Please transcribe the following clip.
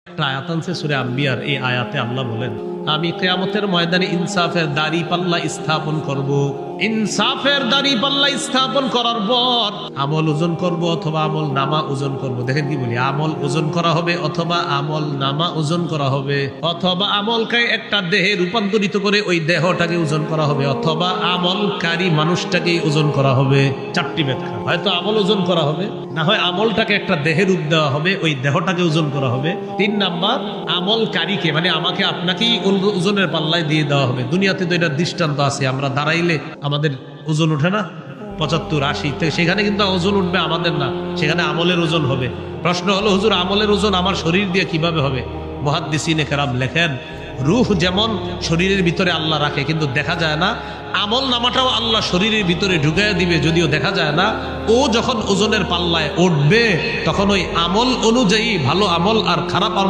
একটা আয়াত আনছে সূরা আম্বিয়ার। এই আয়াতে আল্লাহ বলেন, আমি কিয়ামতের ময়দানে ইনসাফের দাড়ি পাল্লা স্থাপন করব। ইনসাফের দাড়ি পাল্লা স্থাপন করার পর আমল ওজন করব অথবা আমল নামা ওজন করব। দেখেন কি বলি, আমল ওজন করা হবে অথবা আমল নামা ওজন করা হবে, অথবা আমলকে একটা দেহে রূপান্তরিত করে ওই দেহটাকে ওজন করা হবে, অথবা আমলকারী মানুষটাকে ওজন করা হবে। চারটি ব্যাখ্যা, হয়তো আমল ওজন করা হবে, না হয় আমলটাকে একটা দেহে রূপ দেওয়া হবে, ওই দেহটাকে ওজন করা হবে। 3 নাম্বার, আমলকারীকে মানে আমাকে আপনাকেই ওজনের পাল্লায় দিয়ে দেওয়া হবে। দুনিয়াতে তো এটার দৃষ্টান্ত আছে, আমরা দাঁড়াইলে আমাদের ওজন ওঠে না 75, 80, সেখানে কিন্তু ওজন উঠবে আমাদের না, সেখানে আমলের ওজন হবে। প্রশ্ন হলো, হুজুর আমলের ওজন আমার শরীর দিয়ে কিভাবে হবে? মুহাদ্দিসিনে কেরাম লেখেন, রূহ যেমন শরীরের ভিতরে আল্লাহ রাখে কিন্তু দেখা যায় না, আমল নামাটাও আল্লাহ শরীরের ভিতরে ঢুকাইয়া দিবে যদিও দেখা যায় না। ও যখন ওজনের পাল্লায় উঠবে তখন ওই আমল অনুযায়ী ভালো আমল আর খারাপ আমল